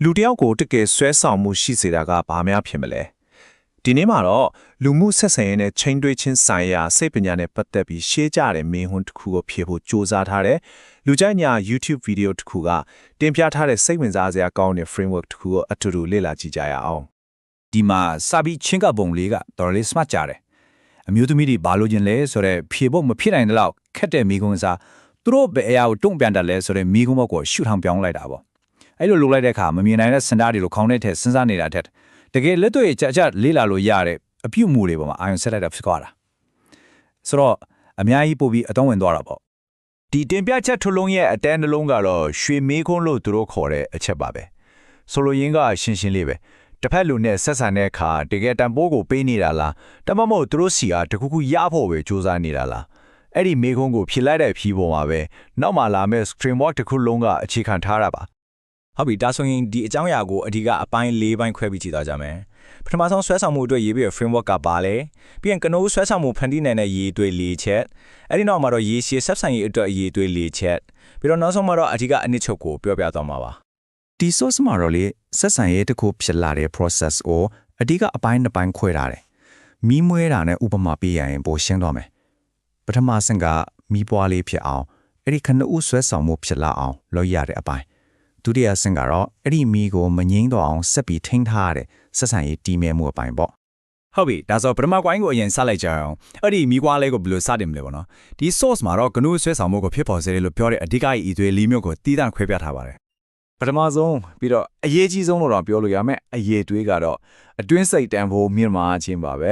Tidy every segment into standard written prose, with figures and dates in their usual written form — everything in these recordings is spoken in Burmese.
လူတယောက်ကိုတကယ်ဆွဲဆောင်မှုရှိစေတာကဘာများဖြစ်မလဲဒီနေ့မှာတော့လူမှုဆက်ဆံရေးနဲ့ချိန်တွေးချင်းဆိုင်ရာစိတ်ပညာနဲ့ပတ်သက်ပြီးရှေးကြတဲ့မင်းဟွန်းတစ်ခုကိုဖြေဖို့စ조사ထားတဲ့လူကြိုက်ညာ YouTube ဗီဒီယိုတစ်ခုကတင်ပြထားတဲ့စိတ်ဝင်စားစရာကောင်းတဲ့ framework တစ်ခုကိုအတူတူလေ့လာကြည့်ကြရအောင်ဒီမှာစာပြီးချင်းကပုံလေးကတော်လေး smart ကြတယ်အမျိုးသမီးတွေဘာလို့ခြင်းလဲဆိုတော့ဖြေဖို့မဖြစ်နိုင်တဲ့လောက်ခက်တဲ့မိကုံးစားသူတို့ဘယ်အရာကိုတုံ့ပြန်တယ်လဲဆိုတော့မိကုံးဘောက်ကိုရှုထောင်ပြောင်းလိုက်တာပေါ့အဲ့လိုလုပ်လိုက်တဲ့အခါမမြင်နိုင်တဲ့စင်တာတွေကိုခေါင်းထဲထည့်စဉ်းစားနေတာတဲ့တကယ်လက်တွေ့ကြကြလေးလာလို့ရတဲ့အပြုတ်မှုတွေပေါ်မှာအာရုံဆက်လိုက်တာဖြစ်သွားတာဆိုတော့အများကြီးပို့ပြီးအသုံးဝင်သွားတာပေါ့ဒီတင်ပြချက်ထုတ်လုံးရဲ့အတန်းနှလုံးကတော့ရွှေမေးခွန်းလို့သူတို့ခေါ်တဲ့အချက်ပါပဲဆိုလိုရင်းကရှင်းရှင်းလေးပဲတစ်ဖက်လူနဲ့ဆက်ဆံတဲ့အခါတကယ်တန်ဖိုးကိုပေးနေတာလားတမမို့သူတို့စီကတခုခုရဖို့ပဲစူးစမ်းနေတာလားအဲ့ဒီမေးခွန်းကိုဖြေလိုက်တဲ့ဖြီးပေါ်မှာပဲနောက်မှလာမယ့် framework တစ်ခုလုံးကအခြေခံထားတာပါဟုတ်ပြီဒါဆိုရင်ဒီအကြောင်းအရာကိုအဓိကအပိုင်း၄ပိုင်းခွဲပြီးကြည့်သွားကြမယ်ပထမဆုံးဆွဲဆောင်မှုအတွက်ရေးပြီး framework ကပါလဲပြီးရင်ကနိုးဆွဲဆောင်မှုဖန်တီးနိုင်တဲ့ရေးတွေ၄ချက်အဲ့ဒီနောက်မှာတော့ရေးရှည်ဆက်ဆံရေးအတွက်ရေးတွေ၄ချက်ပြီးတော့နောက်ဆုံးမှာတော့အဓိကအနှစ်ချုပ်ကိုပြောပြသွားမှာပါဒီ source မှာတော့လေဆက်ဆံရေးတစ်ခုဖြစ်လာတဲ့ process ကိုအဓိကအပိုင်းတစ်ပိုင်းခွဲထားတယ်မီးမွေးတာနဲ့ဥပမာပေးရရင်ပိုရှင်းတော့မယ်ပထမဆင့်ကမီးပွားလေးဖြစ်အောင်အဲ့ဒီခဏဦးဆွဲဆောင်မှုဖြစ်လာအောင်လုပ်ရတဲ့အပိုင်းဒုတိယဆင့်ကတော့အဲ့ဒီမီးကိုမငိမ့်တော့အောင်ဆက်ပြီးထိန်းထားရတဲ့ဆက်ဆံရေးတည်မြဲမှုအပိုင်းပေါ့ဟုတ်ပြီဒါဆိုပထမကွိုင်းကိုအရင်စလိုက်ကြအောင်အဲ့ဒီမီးကွာလေးကိုဘယ်လိုစတင်မလဲပေါ့နော်ဒီ source မှာတော့ကနူးဆွဲဆောင်မှုကိုဖြစ်ပေါ်စေတယ်လို့ပြောတဲ့အဓိကဤသွေးလေးမျိုးကိုတီးတန့်ခွဲပြထားပါတယ်ပထမဆုံးပြီးတော့အရေးကြီးဆုံးလို့တော့ပြောလို့ရမယ်အရေးတွေးကတော့အတွင်းစိတ်တန်ဖိုးမြင့်မာခြင်းပါပဲ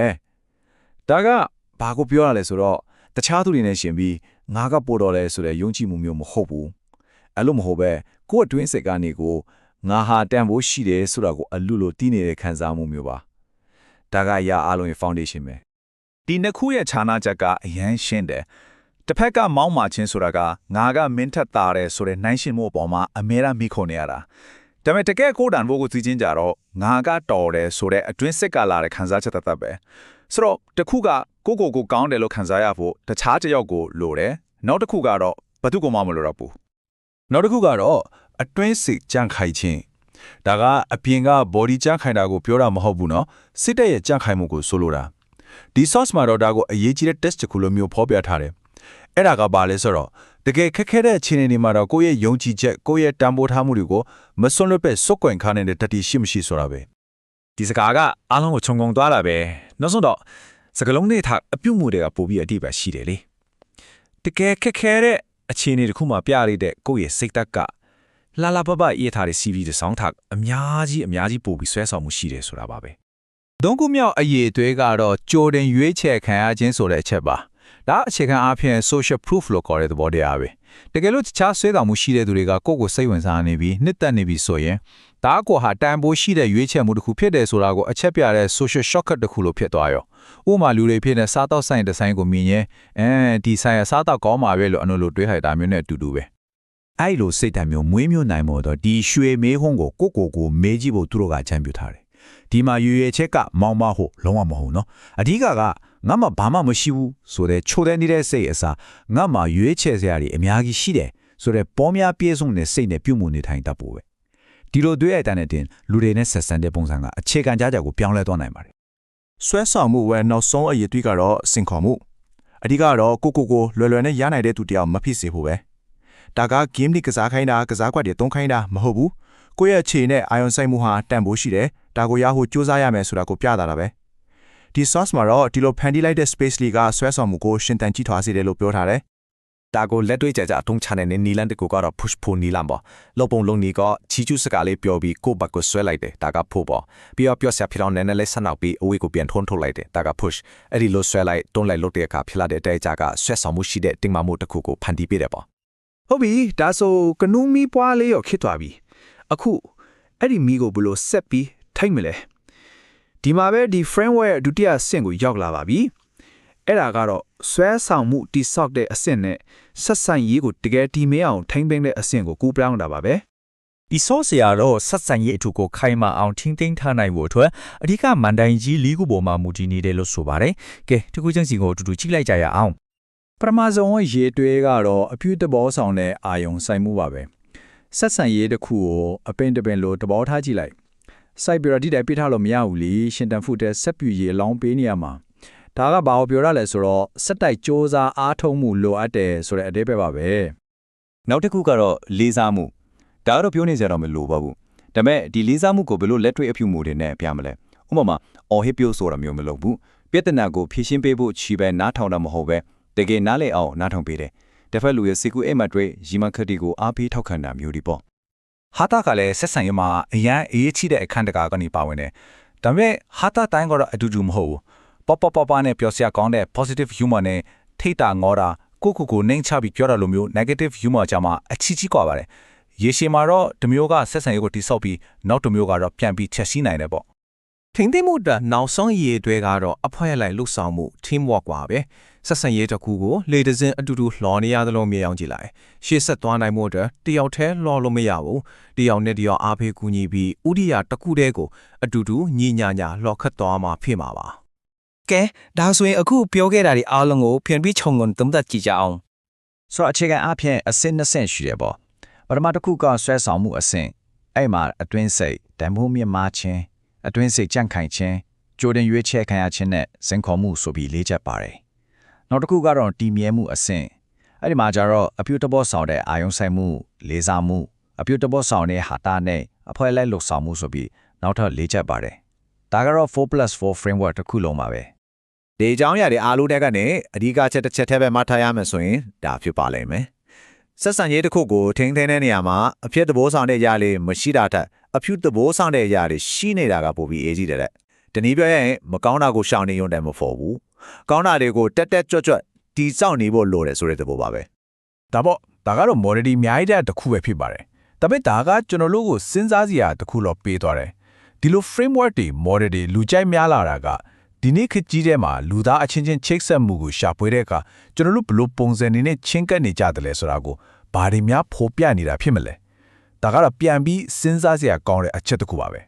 ဒါကဘာကိုပြောရလဲဆိုတော့တခြားသူတွေနဲ့ရှင်ပြီးငါကပို့တော်လဲဆိုတဲ့ယုံကြည်မှုမျိုးမဟုတ်ဘူးအဲ့လိုမဟုတ်ပဲကိုယ့်အတွင်းစိတ်ကနေကိုငါဟာတန်ဖိုးရှိတယ်ဆိုတာကိုအလူလိုတီးနေတဲ့ခံစားမှုမျိုးပါဒါကအရာအလုံးရဲ့ foundation ပဲဒီနှစ်ခုရဲ့ခြားနာချက်ကအရန်ရှင်းတယ်တစ်ဖက်ကမောင်းမာခြင်းဆိုတာကငါကမင်းထက်တာတယ်ဆိုတဲ့နှိုင်းရှင်မှုအပေါ်မှာအမဲရမိခုန်နေရတာဒါပေမဲ့တကယ်ကိုတန်ဖို့ကိုသိချင်းကြတော့ငါကတော်တယ်ဆိုတဲ့အတွင်းစိတ်ကလာတဲ့ခံစားချက်တသက်ပဲဆိုတော့တစ်ခုကကိုကောင်းတယ်လို့ခံစားရဖို့တခြားတစ်ယောက်ကိုလိုတယ်နောက်တစ်ခုကတော့ဘသူ့ကိုမှမလိုတော့ဘူးနောက်တစ်ခုကတော့အတွင်းစိတ်ကြန့်ခိုင်ခြင်းဒါကအပြင်က body ကြန့်ခိုင်တာကိုပြောတာမဟုတ်ဘူးเนาะစိတ်တဲ့ရဲ့ကြန့်ခိုင်မှုကိုဆိုလိုတာဒီ source မှာတော့ဒါကိုအရေးကြီးတဲ့ test တစ်ခုလိုမျိုးဖော်ပြထားတယ်အဲ့ဒါကဘာလဲဆိုတော့တကယ်ခက်ခဲတဲ့အခြေအနေတွေမှာတော့ကိုယ့်ရဲ့ယုံကြည်ချက်ကိုယ့်ရဲ့တန်ဖိုးထားမှုတွေကိုမစွန့်လွတ်ပဲစုပ်ကွင်ခါနေတဲ့တတိရှိမရှိဆိုတာပဲဒီစကားကအားလုံးကိုခြုံငုံသွားတာပဲနောက်ဆုံးတော့စကလုံးတွေထားအပြုတ်မှုတွေကပို့ပြီးအတိတ်ပဲရှိတယ်လေတကယ်ခက်ခဲတဲ့အခြေအနေတစ်ခုမှာပြရတဲ့ကိုယ့်ရဲ့စိတ်သက်ကလာလာပပရေးထားတဲ့ CV တွေဆောင်းထားအများကြီးပို့ပြီးဆွဲဆောင်မှုရှိတယ်ဆိုတာပါပဲသုံးခုမြောက်အရေးတွေကတော့ကြိုတင်ရွေးချယ်ခံရခြင်းဆိုတဲ့အချက်ပါဒါအခြေခံအားဖြင့် social proof လို့ခေါ်တဲ့သဘောတရားပဲတကယ်လို့တခြားဆွဲဆောင်မှုရှိတဲ့သူတွေကကိုယ့်ကိုစိတ်ဝင်စားနေပြီးနှစ်သက်နေပြီးဆိုရင်ဒါကိုဟာတန်ဖိုးရှိတဲ့ရွေးချယ်မှုတစ်ခုဖြစ်တယ်ဆိုတာကိုအချက်ပြတဲ့ social shortcut တစ်ခုလိုဖြစ်သွားရောဥပမာလူတွေဖြစ်တဲ့စားတောက်ဆိုင်ဒီဇိုင်းကိုမြင်ရင်ဒီဆိုင်ရစားတောက်ကောင်းပါပဲလို့အလို့တွေးခိုင်တာမျိုးနဲ့အတူတူပဲအဲ့လိုစိတ်ဓာတ်မျိုးမွေးမျိုးနိုင်မို့တော့ဒီရွှေမေးဟုံးကိုကိုမေးကြည့်ဖို့သူတို့ကချမ်းပြထားတယ်ဒီမှာရွေချက်ကမောင်းမဟုတ်လုံးဝမဟုတ်နော်အဓိကငါမှဘာမှမရှိဘူးဆိုတဲ့ချိုတဲ့နေတဲ့စိတ်အစားငါမှရွေးချယ်စရာတွေအများကြီးရှိတယ်ဆိုတဲ့ပေါ်များပြည့်စုံတဲ့စိတ်နဲ့ပြုမှုနေထိုင်တတ်ဖို့ပဲဒီလိုတွေးရတဲ့တဲ့လူတွေနဲ့ဆက်ဆံတဲ့ပုံစံကအခြေခံကြကိုပြောင်းလဲသွားနိုင်ပါတယ်ဆွဲဆောင်မှုဝယ်နောက်ဆုံးအရေးတွေးကတော့စင်ခေါ်မှုအဓိကတော့ကိုလွယ်လွယ်နဲ့ရနိုင်တဲ့သူတယောက်မဖြစ်စေဖို့ပဲဒါက game လေးကစားခိုင်းတာကစားကွက်တွေတုံးခိုင်းတာမဟုတ်ဘူးကိုယ့်ရဲ့အခြေနဲ့အာယုံစိုက်မှုဟာတန်ဖိုးရှိတယ်ဒါကိုရဖို့စူးစမ်းရမယ်ဆိုတာကိုပြတာပဲဒီ source မှာတော့ဒီလိုဖန်တီးလိုက်တဲ့ space လေးကဆွဲဆောင်မှုကိုရှင်းတန်ကြည့်ထွားစေတယ်လို့ပြောထားတယ်ဒါကိုလက်တွေ့ကြအထုံးချနေတဲ့နီလန်တကူကတော့ push pull နီလန်ပေါ့လောပုံလုံးနီကချီချူစကားလေးပြောပြီးကိုဘတ်ကိုဆွဲလိုက်တယ်ဒါကဖို့ပေါ့ပြီးတော့ပြောဆရာဖြစ်အောင်နည်းနည်းလေးဆနောက်ပြီးအဝေးကိုပြန်ထွန်းထုတ်လိုက်တယ်ဒါက push အဲ့ဒီလိုဆွဲလိုက်တွန်းလိုက်လုပ်တဲ့အခါဖြစ်လာတဲ့တဲကြကဆွဲဆောင်မှုရှိတဲ့တင်မာမှုတစ်ခုကိုဖန်တီးပေးတယ်ပေါ့ဟုတ်ပြီဒါဆိုကနူးမီပွားလေးရောခစ်သွားပြီအခုအဲ့ဒီမီကိုဘယ်လိုဆက်ပြီးထိုက်မလဲဒီမှာပဲဒီ framework ဒုတိယအဆင့်ကိုရောက်လာပါပြီအဲ့ဒါကတော့ဆွဲဆောင်မှုတိဆောက်တဲ့အဆင့်နဲ့ဆက်ဆံရေးကိုတကယ်တည်မြဲအောင်ထိမ့်သိမ်းတဲ့အဆင့်ကိုကူးပြောင်းတာပါပဲဒီ source ရာတော့ဆက်ဆံရေးအထူးကိုခိုင်မာအောင်ထိမ့်သိမ်းထားနိုင်ဖို့အတွက်အဓိကမန်တိုင်ကြီး၄ခုပေါ်မှာမူတည်နေတယ်လို့ဆိုပါတယ်ကဲဒီခုချင်းစီကိုအတူတူကြည့်လိုက်ကြရအောင်ပထမဆုံးရေးတွေးကတော့အပြုသဘောဆောင်တဲ့အာယုံဆိုင်မှုပါပဲ ဆက်ဆံရေးတစ်ခုကိုအပင်တပင်လို့တဘောထားကြည့်လိုက်စိုက်ပြီးတော့ဒီတိုင်ပြထားလို့မရဘူးလေရှင်တန်ဖုတဲ့ဆက်ပြူရေအလောင်းပေးနေရမှာဒါကဘာကိုပြောရလဲဆိုတော့စက်တိုက်စ조사အားထုတ်မှုလိုအပ်တယ်ဆိုတဲ့အဓိပ္ပာယ်ပါပဲ နောက်တစ်ခုကတော့လေးစားမှုဒါကတော့ပြောနေကြတော့မလို့ပါဘူးဒါပေမဲ့ဒီလေးစားမှုကိုဘယ်လိုလက်တွေ့အပြုမှုတွေနဲ့ပြမလဲဥပမာအော်ဟစ်ပြောဆိုတာမျိုးမလုပ်ဘူးပြဿနာကိုဖြေရှင်းပေးဖို့ချီပဲနားထောင်တာမဟုတ်ပဲတကယ်နားလည်အောင်နားထောင်ပေးတယ်တစ်ဖက်လူရဲ့စီကူအိမ်မတ်တွေရီမခတ်တီကိုအားပေးထောက်ခံတာမျိုးဒီပေါ့ ဟာတာကလည်းဆက်ဆံရေးမှာအရန်အေးချီတဲ့အခန်းတကာကနေပါဝင်တယ်ဒါပေမဲ့ဟာတာတိုင်းကတော့အတူတူမဟုတ်ဘူးပနဲ့ပြောစရာကောင်းတဲ့ positive humor နဲ့ထိတာငေါတာကိုနှိမ်ချပြီးပြောတာလိုမျိုး negative humor ကြမှာအချီးကွာပါတယ်ရေရှည်မှာတော့တစ်မျိုးကဆက်ဆံရေးကိုတိဆောက်ပြီးနောက်တစ်မျိုးကတော့ပြန်ပြီးချက်ရှိနိုင်တယ်ပေါ့ ထိမ့်သိမ့်မှုတာနောက်ဆုံးရည်တွေကတော့အဖွဲလိုက်လှုပ်ဆောင်မှု teamwork ပါပဲဆက်ဆံရေးတစ်ခုကိုလေတစင်းအတူတူလှော်နေရသလိုမြောင်းကြည့်လိုက်ရှေ့ဆက်သွားနိုင်မှုအတွက်တယောက်တည်းလှော်လို့မရဘူးတယောက်နဲ့တယောက်အားပေးကူညီပြီးဥဒိယတစ်ခုတည်းကိုအတူတူညီညာညာလှော်ခတ်သွားမှာဖြစ်မှာပါ ကဲဒါဆိုရင်အခုပြောခဲ့တာတွေအားလုံးကိုပြန်ပြီးခြုံငုံသုံးသပ်ကြည့်ကြအောင် ဆိုတော့အခြေခံအဖြစ်အဆင့်နှစ်ဆင့်ရှိတယ်ပေါ့ပထမတစ်ခုကဆွဲဆောင်မှုအဆင့်အဲ့မှာအတွင်းစိတ်တန်ဖိုးမြင့်မားခြင်းအတွင်းစိတ်ကြန့်ခိုင်ခြင်းကြိုတင်ရွေးချယ်ခံရခြင်းနဲ့စင်ခေါ်မှုဆိုပြီးလေးချက်ပါတယ်နောက်တစ်ခုကတော့တည်မြဲမှုအဆင့်အဲ့ဒီမှာကျတော့အပြုတဘောဆောင်တဲ့အာယုံဆိုင်မှုလေးစားမှုအပြုတဘောဆောင်တဲ့ဟာတာနဲ့အဖွဲလိုက်လှုပ်ဆောင်မှုဆိုပြီးနောက်ထပ်လေးချက်ပါတယ်ဒါကတော့ 4+4 framework တစ်ခုလုံးပါပဲ ဒီအကြောင်းအရာတွေအားလုံးတက်ကနေအဓိကချက်တစ်ချက်တည်းပဲမှတ်ထားရမယ်ဆိုရင်ဒါဖြစ်ပါလိမ့်မယ်ဆက်ဆံရေးတစ်ခုကိုထိန်းသိမ်းတဲ့နေရာမှာအဖြစ်သဘောဆောင်တဲ့ຢာလေးမရှိတာထက်အဖြူသဘောဆောင်တဲ့ຢာတွေရှိနေတာကပိုပြီးအေးကြီးတယ်တဲ့ဒီနည်းပြောရင်မကောင်းတာကိုရှောင်နေရုံတည်းမဖို့ဘူးကောင်းတာတွေကိုတက်ကြွတီစောင့်နေဖို့လိုတယ်ဆိုတဲ့သဘောပါပဲ ဒါပေါ့ဒါကတော့ modality အများကြီးတဲ့တစ်ခုပဲဖြစ်ပါတယ်ဒါပေမဲ့ဒါကကျွန်တော်တို့ကိုစဉ်းစားစရာတစ်ခုတော့ပေးသွားတယ်ဒီလို framework တွေ model တွေလူကြိုက်များလာတာကဒီနေ့ခေတ်ကြီးထဲမှာလူသားအချင်းချင်းချိတ်ဆက်မှုကိုရှာဖွေတဲ့အခါကျွန်တော်တို့ဘလို့ပုံစံနေနဲ့ချင်းကပ်နေကြတယ်လဲဆိုတာကိုဘာတွေများဖော်ပြနေတာဖြစ်မလဲဒါကတော့ပြန်ပြီးစဉ်းစားစရာကောင်းတဲ့အချက်တစ်ခုပါပဲ